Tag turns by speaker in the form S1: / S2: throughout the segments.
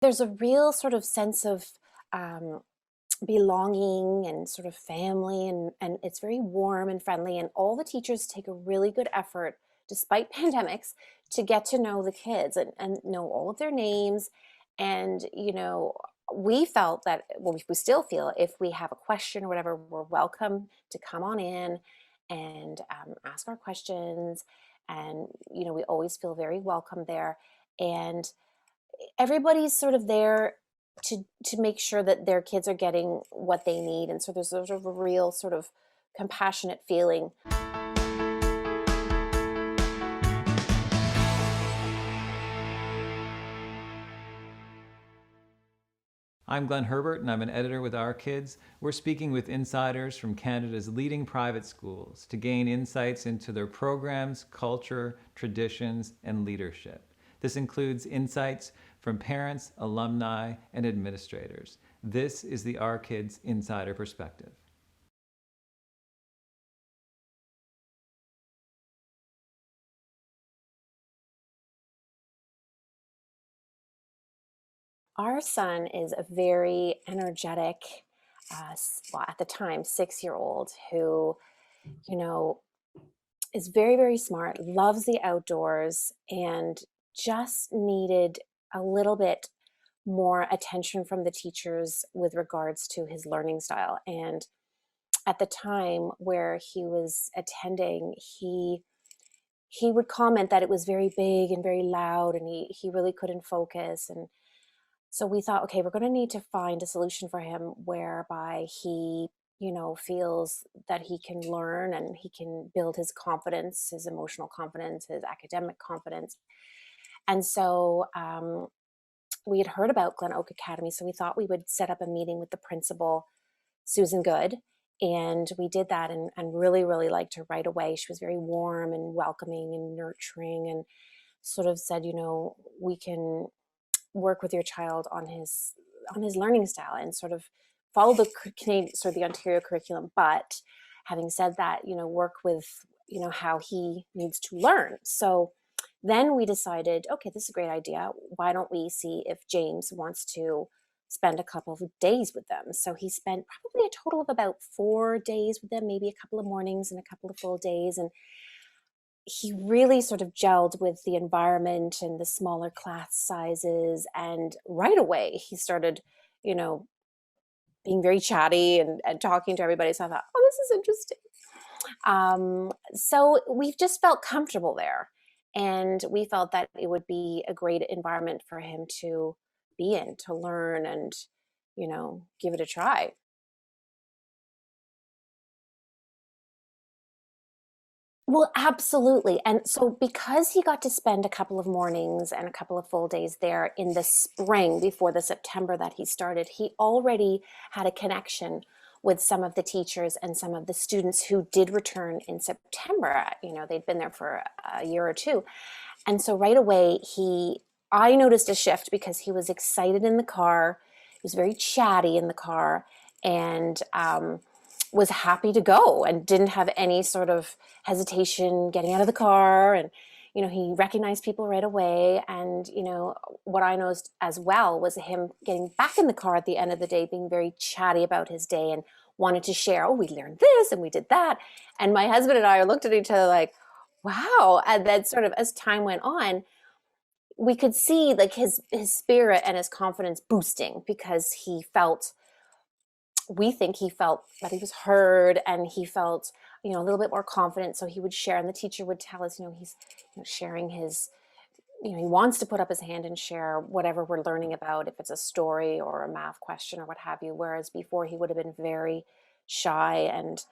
S1: There's a real sort of sense of um, belonging and sort of family, and it's very warm and friendly, and all the teachers take a really good effort despite pandemics to get to know the kids and know all of their names. And we felt that, well, we still feel, if we have a question or whatever, we're welcome to come on in and ask our questions. And we always feel very welcome there. And everybody's sort of there to make sure that their kids are getting what they need, and so there's sort of a real sort of compassionate feeling.
S2: I'm Glenn Herbert, and I'm an editor with Our Kids. We're speaking with insiders from Canada's leading private schools to gain insights into their programs, culture, traditions, and leadership. This includes insights from parents, alumni, and administrators. This is the Our Kids Insider Perspective.
S1: Our son is a very energetic, well, at the time, 6-year old who, you know, is very, very smart, loves the outdoors, and just needed a little bit more attention from the teachers with regards to his learning style. And at the time where he was attending, he would comment that it was very big and very loud, and he really couldn't focus. And so we thought, okay, we're going to need to find a solution for him whereby he feels that he can learn and he can build his confidence, his emotional confidence, his academic confidence. And so we had heard about GlenOak Academy, so we thought we would set up a meeting with the principal, Susan Good. And we did that, and really, really liked her right away. She was very warm and welcoming and nurturing, and sort of said, we can work with your child on his learning style and sort of follow the Canadian, sort of the Ontario curriculum. But having said that, work with how he needs to learn. So then we decided, okay, this is a great idea. Why don't we see if James wants to spend a couple of days with them? So he spent probably a total of about 4 days with them, maybe a couple of mornings and a couple of full days. And he really sort of gelled with the environment and the smaller class sizes. And right away, he started, you know, being very chatty and talking to everybody. So I thought, oh, this is interesting. So we just felt comfortable there. And we felt that it would be a great environment for him to be in, to learn and, give it a try. Well, absolutely. And so because he got to spend a couple of mornings and a couple of full days there in the spring before the September that he started, he already had a connection with some of the teachers and some of the students who did return in September. They'd been there for a year or two. And so right away, I noticed a shift because he was excited in the car. He was very chatty in the car, and was happy to go and didn't have any sort of hesitation getting out of the car. And he recognized people right away. And what I noticed as well was him getting back in the car at the end of the day, being very chatty about his day and wanted to share, oh, we learned this and we did that. And my husband and I looked at each other like, wow. And then sort of as time went on, we could see like his spirit and his confidence boosting, because we think he felt that he was heard, and he felt a little bit more confident. So he would share, and the teacher would tell us, he's sharing his, he wants to put up his hand and share whatever we're learning about, if it's a story or a math question or what have you. Whereas before, he would have been very shy and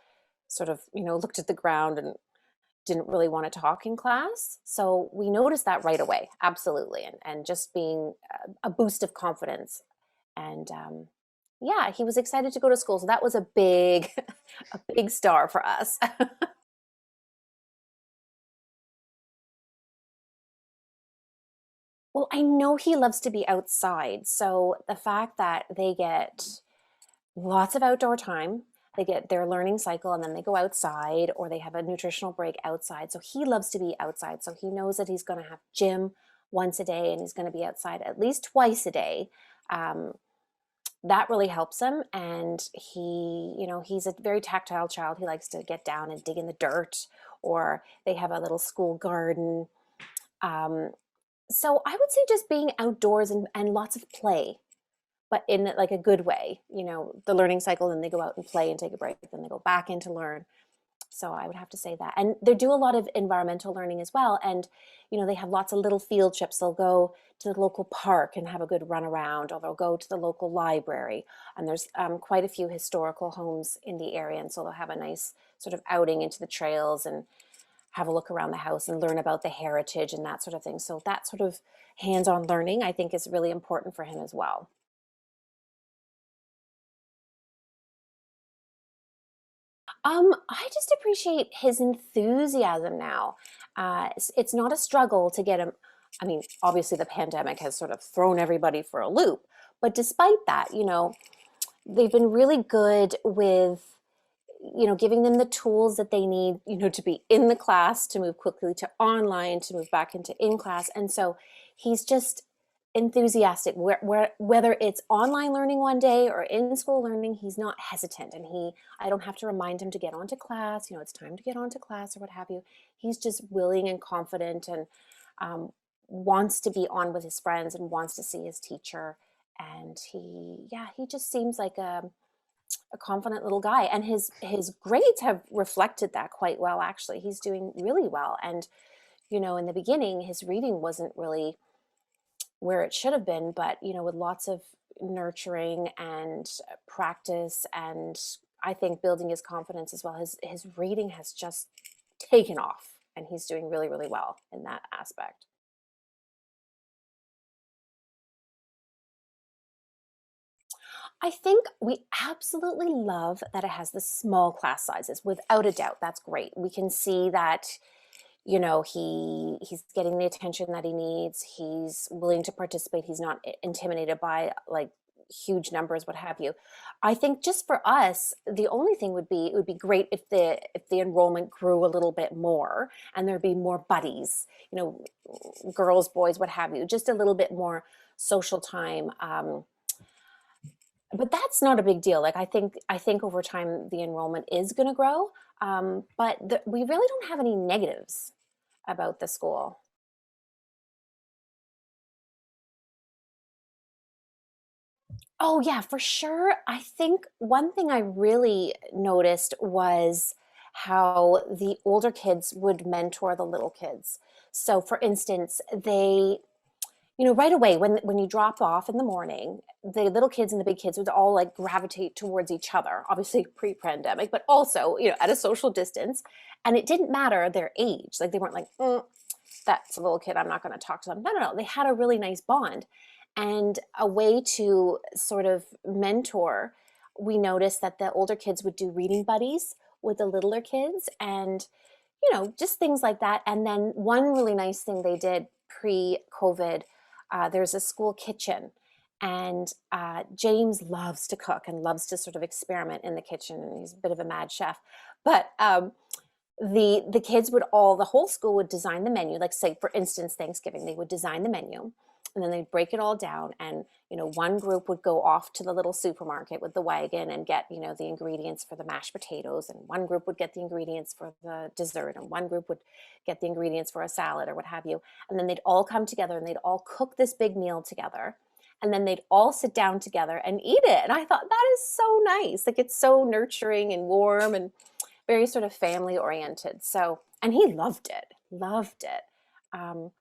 S1: sort of looked at the ground and didn't really want to talk in class. So we noticed that right away, absolutely. And just being a boost of confidence. And yeah, he was excited to go to school. So that was a big, a big star for us. Well, I know he loves to be outside. So the fact that they get lots of outdoor time, they get their learning cycle, and then they go outside, or they have a nutritional break outside. So he loves to be outside. So he knows that he's going to have gym once a day and he's going to be outside at least twice a day, um, that really helps him. And he's a very tactile child. He likes to get down and dig in the dirt, or they have a little school garden. Um, so I would say just being outdoors and lots of play, but in like a good way. The learning cycle, then they go out and play and take a break, then they go back in to learn. So I would have to say that. And they do a lot of environmental learning as well. And, they have lots of little field trips. They'll go to the local park and have a good run around, or they'll go to the local library. And there's quite a few historical homes in the area. And so they'll have a nice sort of outing into the trails and have a look around the house and learn about the heritage and that sort of thing. So that sort of hands-on learning, I think, is really important for him as well. I just appreciate his enthusiasm now. It's not a struggle to get him. I mean, obviously, the pandemic has sort of thrown everybody for a loop. But despite that, they've been really good with giving them the tools that they need, to be in the class, to move quickly to online, to move back into in class. And so he's just enthusiastic. Whether it's online learning one day or in school learning, he's not hesitant. And I don't have to remind him to get onto class. It's time to get onto class or what have you. He's just willing and confident, and um, wants to be on with his friends and wants to see his teacher. And he just seems like a confident little guy, and his grades have reflected that quite well. Actually, he's doing really well. And in the beginning his reading wasn't really where it should have been, but with lots of nurturing and practice, and I think building his confidence as well, his reading has just taken off, and he's doing really, really well in that aspect. I think we absolutely love that it has the small class sizes. Without a doubt, that's great. We can see that, he's getting the attention that he needs. He's willing to participate. He's not intimidated by like huge numbers, what have you. I think just for us, the only thing would be it would be great if the enrollment grew a little bit more and there'd be more buddies, girls, boys, what have you, just a little bit more social time. But that's not a big deal. Like I think over time the enrollment is going to grow, but we really don't have any negatives about the school. Oh yeah, for sure. I think one thing I really noticed was how the older kids would mentor the little kids. So for instance, right away when you drop off in the morning, the little kids and the big kids would all like gravitate towards each other, obviously pre-pandemic, but also, at a social distance. And it didn't matter their age. Like they weren't like, that's a little kid, I'm not going to talk to them. No, no, no. They had a really nice bond. And a way to sort of mentor, we noticed that the older kids would do reading buddies with the littler kids, and just things like that. And then one really nice thing they did pre-COVID, there's a school kitchen, and James loves to cook and loves to sort of experiment in the kitchen, and he's a bit of a mad chef. But the kids would the whole school would design the menu. Like say, for instance, Thanksgiving, they would design the menu, and then they'd break it all down. And one group would go off to the little supermarket with the wagon and get the ingredients for the mashed potatoes, and one group would get the ingredients for the dessert, and one group would get the ingredients for a salad or what have you. And then they'd all come together and they'd all cook this big meal together, and then they'd all sit down together and eat it. And I thought that is so nice. Like it's so nurturing and warm and very sort of family oriented. So, and he loved it, loved it. Um,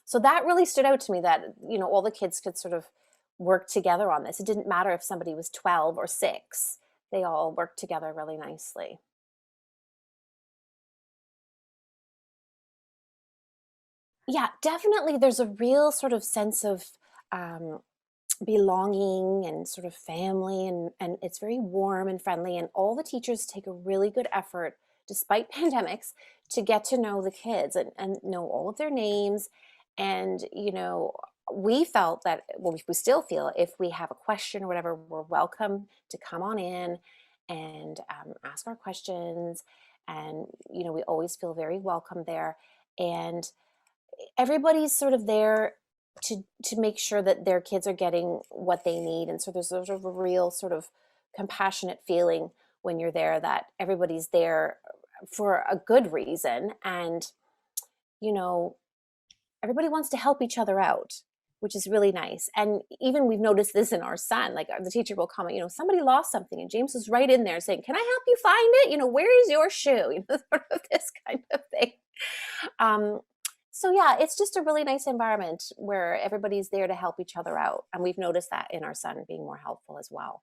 S1: so that really stood out to me, that, all the kids could sort of work together on this. It didn't matter if somebody was 12 or 6, they all worked together really nicely. Yeah, definitely. There's a real sort of sense of um, belonging and sort of family, and it's very warm and friendly, and all the teachers take a really good effort despite pandemics to get to know the kids and know all of their names. And we felt that, well, we still feel, if we have a question or whatever, we're welcome to come on in and ask our questions. And we always feel very welcome there. And everybody's sort of there to make sure that their kids are getting what they need. And so there's sort of a real sort of compassionate feeling when you're there that everybody's there for a good reason. And, you know, everybody wants to help each other out, which is really nice. And even we've noticed this in our son, like the teacher will comment, somebody lost something. And James was right in there saying, can I help you find it? Where is your shoe? Sort of this kind of thing. Um, so yeah, it's just a really nice environment where everybody's there to help each other out. And we've noticed that in our son being more helpful as well.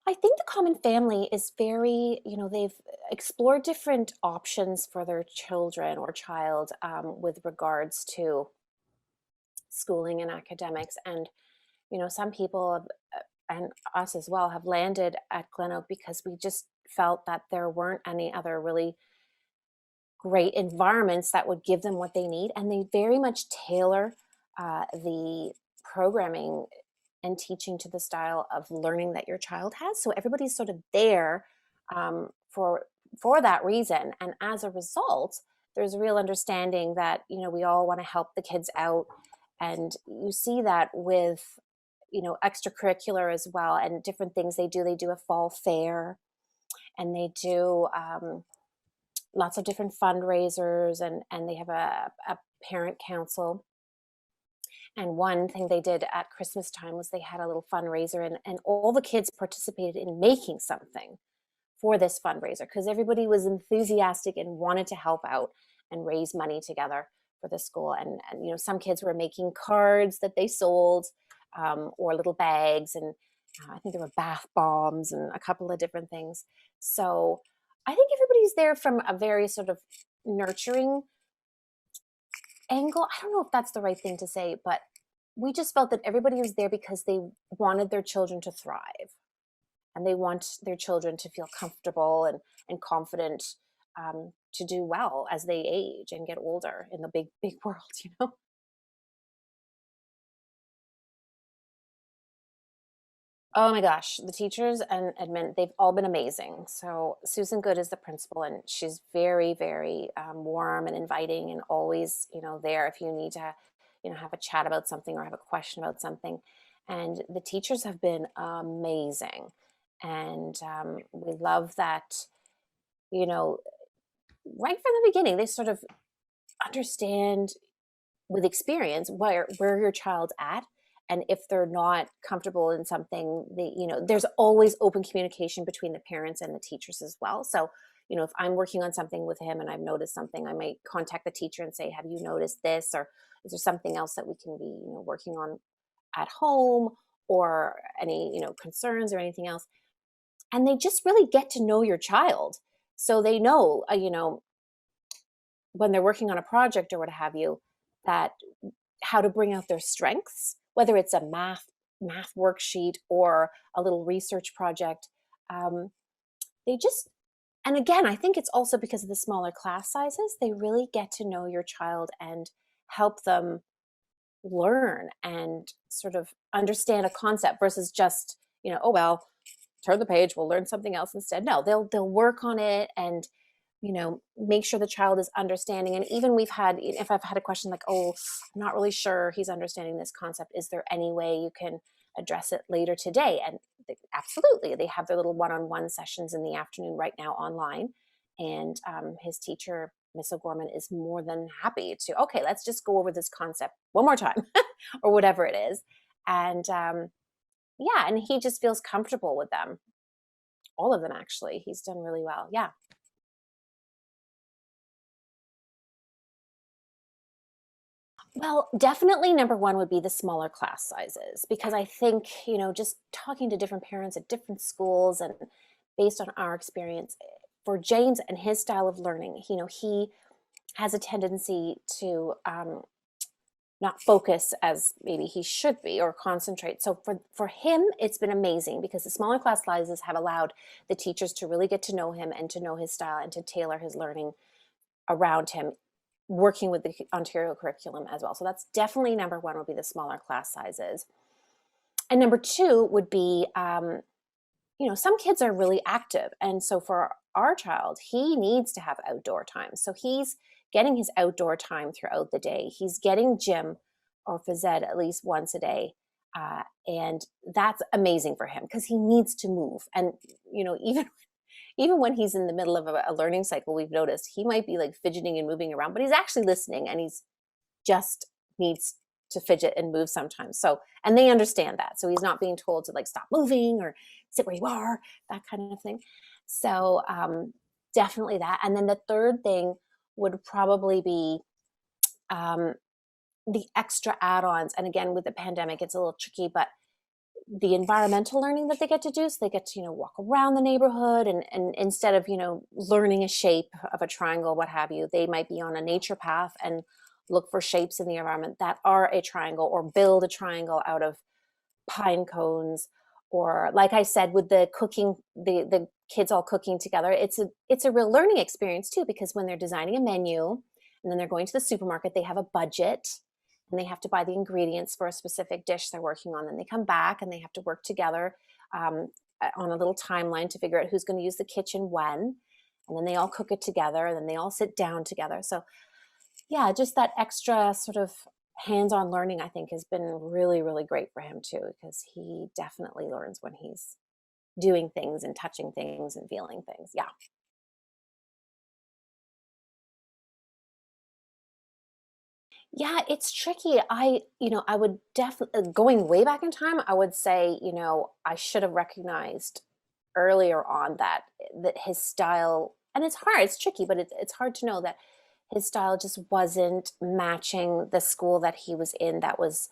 S1: I think the common family is very, they've explored different options for their children or child with regards to schooling and academics. And, some people and us as well have landed at GlenOak because we just felt that there weren't any other really great environments that would give them what they need. And they very much tailor the programming and teaching to the style of learning that your child has. So everybody's sort of there for that reason. And as a result, there's a real understanding that we all want to help the kids out, and you see that with extracurricular as well and different things they do. They do a fall fair, and they do lots of different fundraisers, and they have a parent council. And one thing they did at Christmas time was they had a little fundraiser, and all the kids participated in making something for this fundraiser because everybody was enthusiastic and wanted to help out and raise money together for the school. And some kids were making cards that they sold, or little bags, and I think there were bath bombs and a couple of different things. So I think everybody's there from a very sort of nurturing angle. I don't know if that's the right thing to say, but we just felt that everybody was there because they wanted their children to thrive, and they want their children to feel comfortable and confident, to do well as they age and get older in the big world. Oh my gosh, the teachers and admin, they've all been amazing. So Susan Good is the principal, and she's very, very warm and inviting, and always, there if you need to, have a chat about something or have a question about something. And the teachers have been amazing, and we love that. You know, right from the beginning, they sort of understand with experience where your child's at, and if they're not comfortable in something, there's always open communication between the parents and the teachers as well. So if I'm working on something with him and I've noticed something, I might contact the teacher and say, have you noticed this, or is there something else that we can be working on at home, or any concerns or anything else. And they just really get to know your child, so they know when they're working on a project or what have you, that how to bring out their strengths, whether it's a math worksheet or a little research project. They just, and again, I think it's also because of the smaller class sizes, they really get to know your child and help them learn and sort of understand a concept versus just, oh well, turn the page, we'll learn something else instead. No, they'll work on it and make sure the child is understanding. And even if I've had a question like, oh, I'm not really sure he's understanding this concept, is there any way you can address it later today? And absolutely, they have their little one-on-one sessions in the afternoon right now online. And his teacher, Miss O'Gorman, is more than happy to, okay, let's just go over this concept one more time or whatever it is. And yeah, and he just feels comfortable with them. All of them, actually. He's done really well. Yeah. Well, definitely number one would be the smaller class sizes, because I think, just talking to different parents at different schools and based on our experience, for James and his style of learning, he has a tendency to not focus as maybe he should be or concentrate. So for him, it's been amazing because the smaller class sizes have allowed the teachers to really get to know him and to know his style and to tailor his learning around him, working with the Ontario curriculum as well. So that's definitely number one, would be the smaller class sizes. And number two would be some kids are really active. And so for our child, he needs to have outdoor time. So he's getting his outdoor time throughout the day. He's getting gym or phys ed at least once a day. And that's amazing for him because he needs to move. And, even when he's in the middle of a learning cycle, we've noticed he might be like fidgeting and moving around, but he's actually listening and he's just needs to fidget and move sometimes. So, and they understand that. So he's not being told to like stop moving or sit where you are, that kind of thing. So, definitely that. And then the third thing would probably be um, the extra add ons. And again, with the pandemic, it's a little tricky, but the environmental learning that they get to do, so they get to walk around the neighborhood, and instead of learning a shape of a triangle, what have you, they might be on a nature path and look for shapes in the environment that are a triangle, or build a triangle out of pine cones. Or like I said, with the cooking, the kids all cooking together, it's a real learning experience too, because when they're designing a menu and then they're going to the supermarket, they have a budget and they have to buy the ingredients for a specific dish they're working on. Then they come back and they have to work together on a little timeline to figure out who's going to use the kitchen when. And then they all cook it together and then they all sit down together. So yeah, just that extra sort of hands-on learning, I think, has been really, really great for him too, because he definitely learns when he's doing things and touching things and feeling things. Yeah. Yeah, it's tricky. I would definitely, going way back in time, I would say, I should have recognized earlier on that his style, and it's hard, it's tricky, but it's hard to know that his style just wasn't matching the school that he was in, that was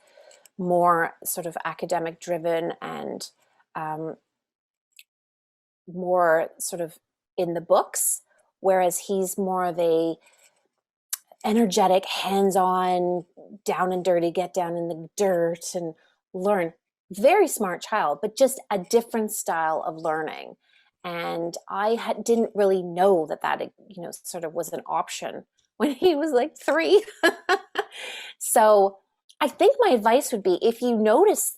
S1: more sort of academic driven and um, more sort of in the books, whereas he's more of a energetic, hands-on, down and dirty, get down in the dirt and learn. Very smart child, but just a different style of learning. And didn't really know that sort of was an option when he was like 3. So I think my advice would be, if you notice,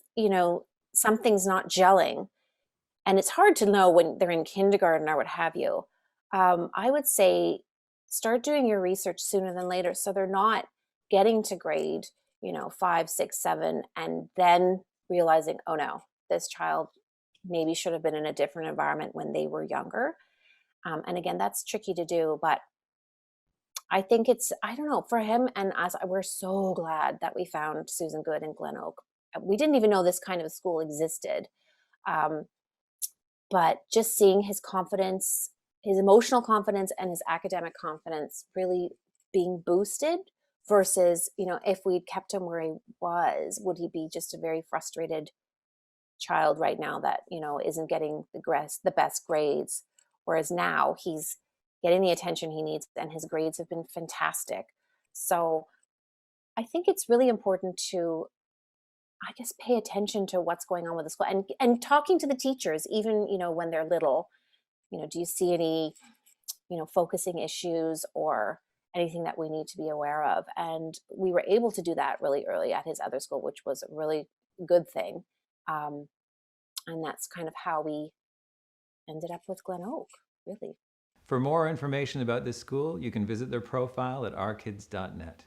S1: something's not gelling, and it's hard to know when they're in kindergarten or what have you, I would say start doing your research sooner than later, so they're not getting to grade 5, 6, 7 and then realizing, oh no, this child maybe should have been in a different environment when they were younger. And again, that's tricky to do, but I think I don't know, for him and us, we're so glad that we found Susan Good and GlenOak. We didn't even know this kind of school existed. Um, but just seeing his confidence, his emotional confidence and his academic confidence really being boosted, versus, if we'd kept him where he was, would he be just a very frustrated child right now that, isn't getting the best grades? Whereas now he's getting the attention he needs and his grades have been fantastic. So I think it's really important to, I guess, pay attention to what's going on with the school, and talking to the teachers, even, when they're little, do you see any, focusing issues or anything that we need to be aware of? And we were able to do that really early at his other school, which was a really good thing. Um, and that's kind of how we ended up with GlenOak, really.
S2: For more information about this school, you can visit their profile at ourkids.net.